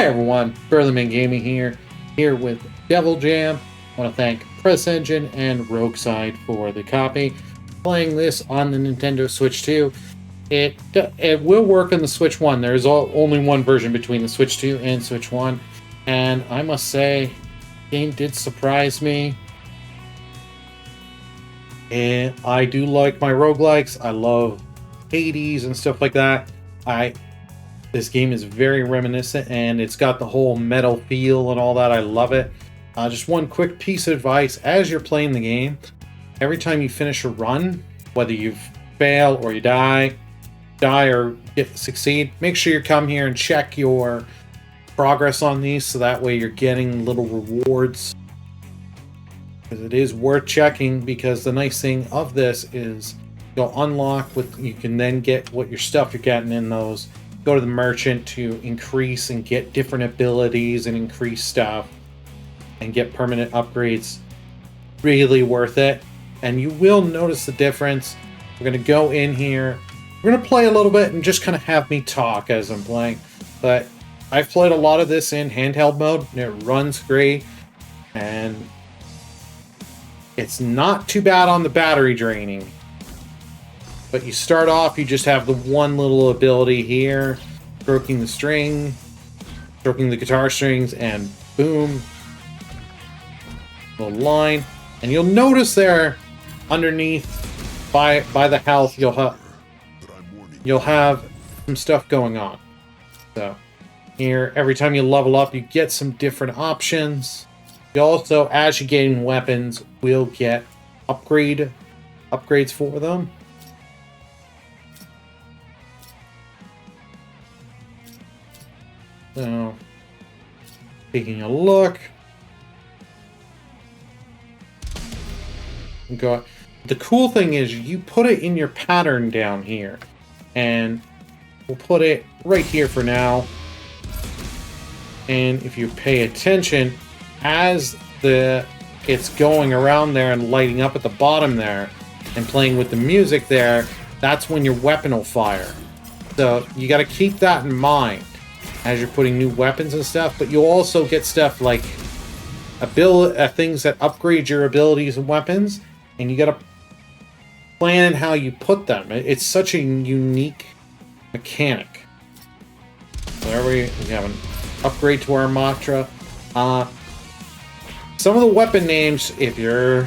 Hey everyone, Burly Gaming here with Devil Jam. I want to thank Press Engine and Rogueside for the copy. Playing this on the Nintendo Switch 2. It will work on the Switch 1. There's only one version between the Switch 2 and Switch 1. And I must say, the game did surprise me. And I do like my roguelikes. I love Hades and stuff like that. This game is very reminiscent, and it's got the whole metal feel and all that. I love it. Just one quick piece of advice as you're playing the game. Every time you finish a run, whether you fail or you die or succeed, make sure you come here and check your progress on these, so that way you're getting little rewards. Because it is worth checking, because the nice thing of this is you'll unlock you can then get what your stuff you're getting in those. Go to the merchant to increase and get different abilities and increase stuff and get permanent upgrades. Really worth it. And you will notice the difference. We're going to go in here. We're going to play a little bit and just kind of have me talk as I'm playing. But I've played a lot of this in handheld mode, and it runs great. And it's not too bad on the battery draining. But you start off, you just have the one little ability here, stroking the guitar strings, and boom, little line. And you'll notice there, underneath, by the health, you'll have some stuff going on. So here, every time you level up, you get some different options. You also, as you gain weapons, will get upgrades for them. So, taking a look. The cool thing is you put it in your pattern down here. And we'll put it right here for now. And if you pay attention, as it's going around there and lighting up at the bottom there and playing with the music there, that's when your weapon will fire. So you got to keep that in mind as you're putting new weapons and stuff, but you'll also get stuff like things that upgrade your abilities and weapons, and you gotta plan how you put them. It's such a unique mechanic. So there we have an upgrade to our mantra. Some of the weapon names, if you're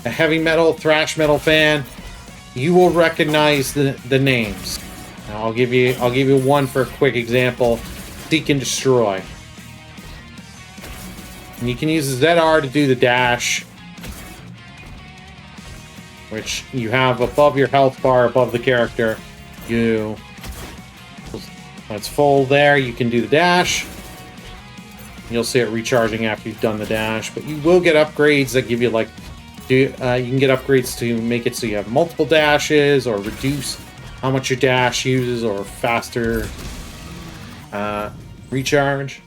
a heavy metal, thrash metal fan, you will recognize the names. Now, I'll give you one for a quick example. Seek and Destroy. And you can use the ZR to do the dash, which you have above your health bar, above the character. When it's full there, you can do the dash. You'll see it recharging after you've done the dash, but you will get upgrades that give you you can get upgrades to make it so you have multiple dashes, or reduce how much your dash uses, or faster recharge.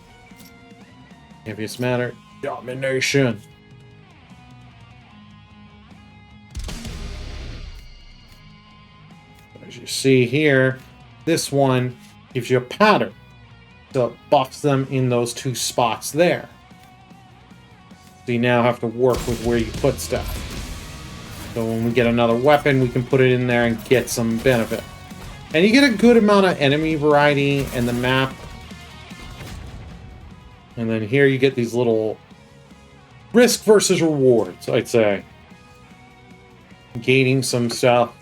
Heaviest matter. Domination. As you see here, this one gives you a pattern. So it buffs them in those two spots there. So you now have to work with where you put stuff. So when we get another weapon, we can put it in there and get some benefit. And you get a good amount of enemy variety in the map. And then here you get these little risk versus rewards, I'd say. Gaining some stuff.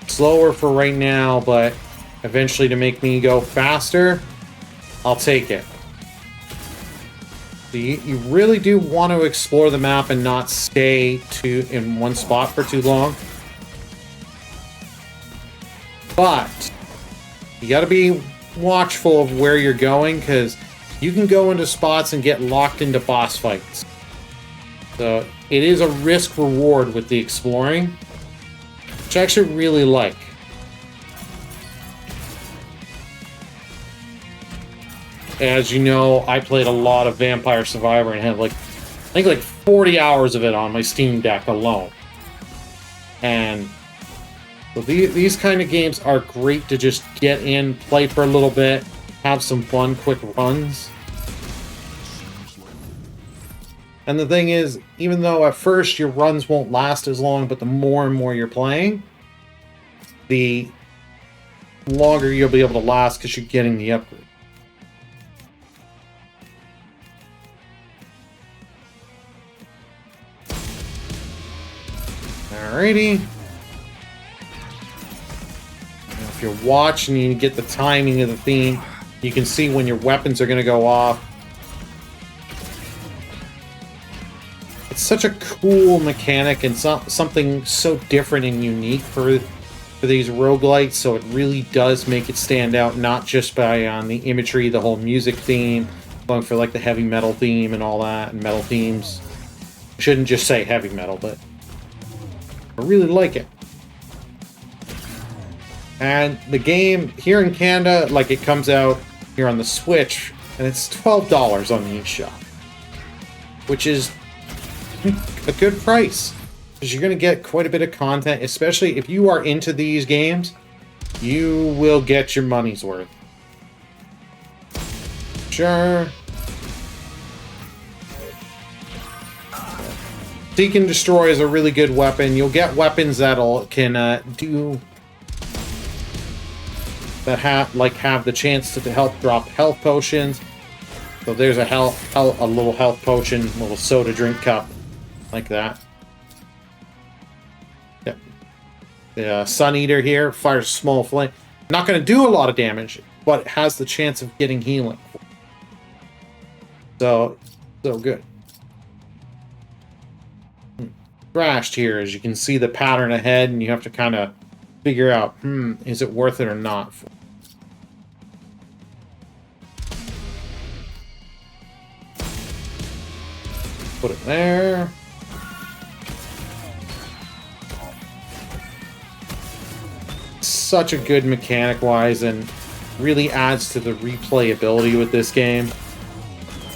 Slower for right now, but eventually to make me go faster, I'll take it. You really do want to explore the map and not stay in one spot for too long. But you got to be watchful of where you're going, because you can go into spots and get locked into boss fights. So it is a risk reward with the exploring, which I actually really like. As you know, I played a lot of Vampire Survivor and had think like 40 hours of it on my Steam Deck alone. And so these kind of games are great to just get in, play for a little bit, have some fun, quick runs. And the thing is, even though at first your runs won't last as long, but the more and more you're playing, the longer you'll be able to last because you're getting the upgrade. Alrighty. Now if you're watching, you get the timing of the theme. You can see when your weapons are going to go off. It's such a cool mechanic and something so different and unique for these roguelites, so it really does make it stand out, not just by the imagery, the whole music theme, going for like the heavy metal theme and all that, and metal themes. I shouldn't just say heavy metal, but I really like it. And the game here in Canada, like it comes out here on the Switch, and it's $12 on the eShop, which is a good price, because you're going to get quite a bit of content, especially if you are into these games. You will get your money's worth. Sure. Seek and Destroy is a really good weapon. You'll get weapons that'll have the chance to help drop health potions. So there's a little health potion, a little soda drink cup, like that. Yep. The Sun Eater here fires a small flame. Not going to do a lot of damage, but it has the chance of getting healing. So good. Thrashed here, as you can see the pattern ahead, and you have to kind of figure out, is it worth it or not? Put it there. Such a good mechanic-wise, and really adds to the replayability with this game.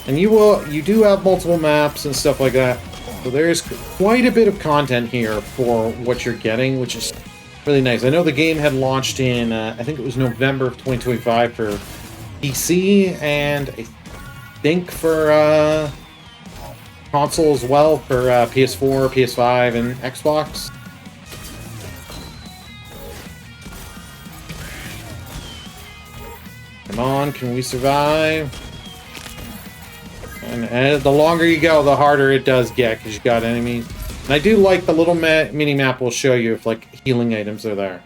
And you do have multiple maps and stuff like that. So there's quite a bit of content here for what you're getting, which is really nice. I know the game had launched in, I think it was November of 2025 for PC, and I think for console as well, for PS4, PS5, and Xbox. Come on, can we survive? And the longer you go, the harder it does get, because you got enemies. And I do like the little mini-map will show you if, like, healing items are there.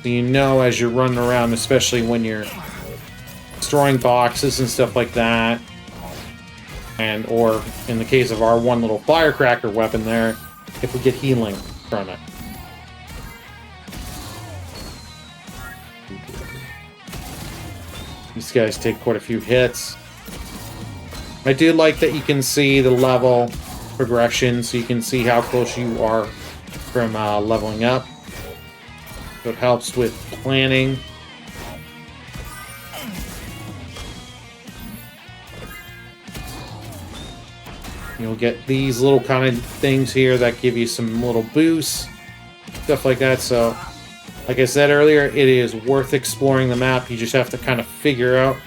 So you know as you're running around, especially when you're destroying boxes and stuff like that. And, or, in the case of our one little firecracker weapon there, if we get healing from it. These guys take quite a few hits. I do like that you can see the level progression, so you can see how close you are from leveling up. So it helps with planning. You'll get these little kind of things here that give you some little boosts, stuff like that. So, like I said earlier, it is worth exploring the map. You just have to kind of figure out.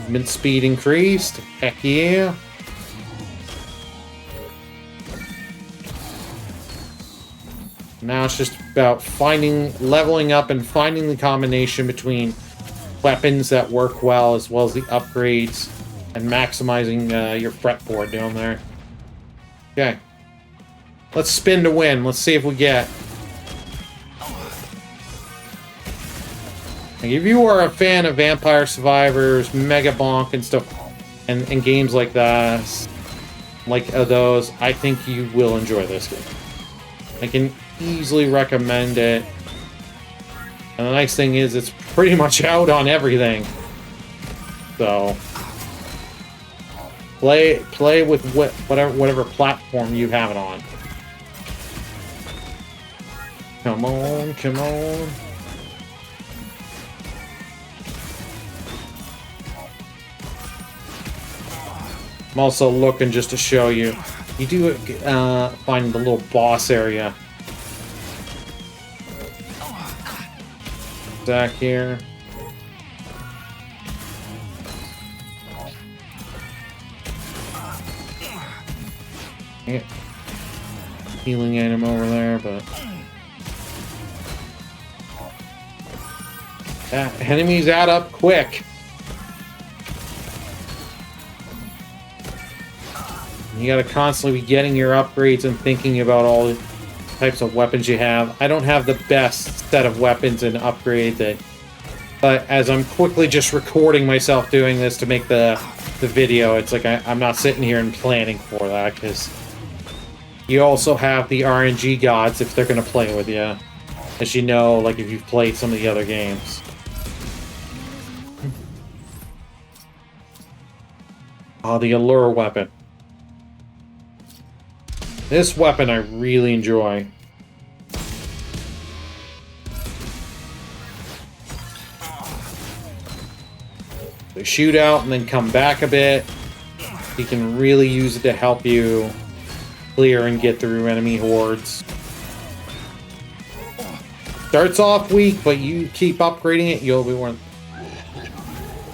Movement speed increased. Heck yeah. Now it's just about leveling up and finding the combination between weapons that work well as the upgrades, and maximizing your fretboard down there. Okay. Let's spin to win. Let's see if we get. Like, if you are a fan of Vampire Survivors, Mega Bonk, and stuff, and games like that, like those, I think you will enjoy this game. I can easily recommend it. And the nice thing is, it's pretty much out on everything. So play with whatever platform you have it on. Come on, come on. I'm also looking just to show you. You do find the little boss area. Back here. Yeah. Healing item over there, but enemies add up quick. You gotta constantly be getting your upgrades and thinking about all the types of weapons you have. I don't have the best set of weapons and upgrades, but as I'm quickly just recording myself doing this to make the video, it's like I'm not sitting here and planning for that, because you also have the RNG gods if they're going to play with you. As you know, like if you've played some of the other games. Oh, the allure weapon. This weapon I really enjoy. They shoot out and then come back a bit. You can really use it to help you clear and get through enemy hordes. Starts off weak, but you keep upgrading it, you'll be one.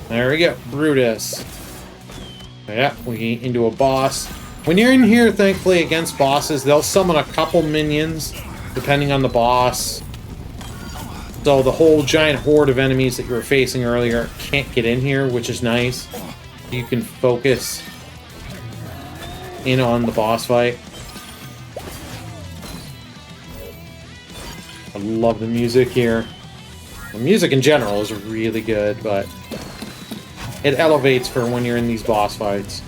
There we go, Brutus. Yeah, we get into a boss. When you're in here, thankfully, against bosses, they'll summon a couple minions, depending on the boss. So the whole giant horde of enemies that you were facing earlier can't get in here, which is nice. You can focus in on the boss fight. I love the music here. The music in general is really good, but it elevates for when you're in these boss fights.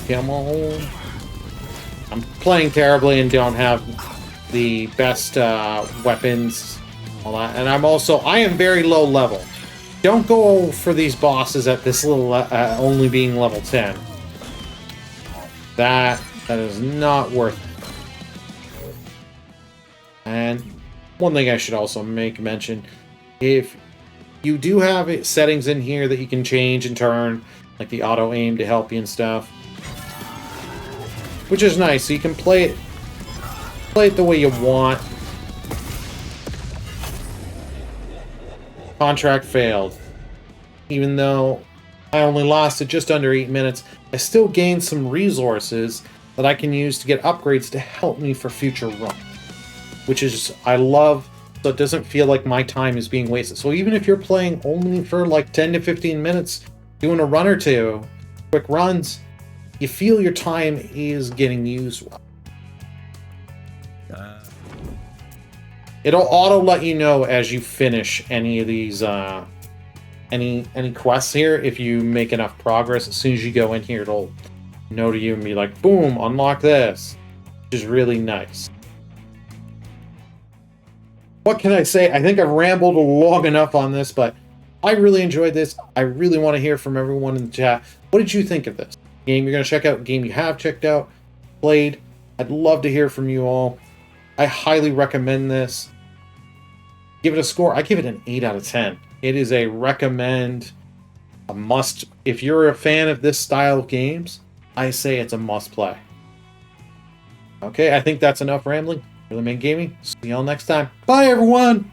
Come on. I'm playing terribly and don't have the best weapons, all that. And I am very low level. Don't go for these bosses at this little, only being level 10. That is not worth it. And one thing I should also make mention, if you do have settings in here that you can change and turn, like the auto aim to help you and stuff, which is nice, so you can play it the way you want. Contract failed. Even though I only lasted just under 8 minutes, I still gained some resources that I can use to get upgrades to help me for future runs. Which is, I love, so it doesn't feel like my time is being wasted. So even if you're playing only for like 10 to 15 minutes, doing a run or two, quick runs, you feel your time is getting used well. It'll auto let you know as you finish any of these, any quests here. If you make enough progress, as soon as you go in here, it'll know to you and be like, boom, unlock this, which is really nice. What can I say? I think I've rambled long enough on this, but I really enjoyed this. I really want to hear from everyone in the chat. What did you think of this game? You're going to check out, game you have checked out, played. I'd love to hear from you all. I highly recommend this. Give it a score. I give it an 8 out of 10. It is a recommend, a must. If you're a fan of this style of games, I say it's a must play. Okay, I think that's enough rambling. Burly Man Gaming. See y'all next time. Bye, everyone!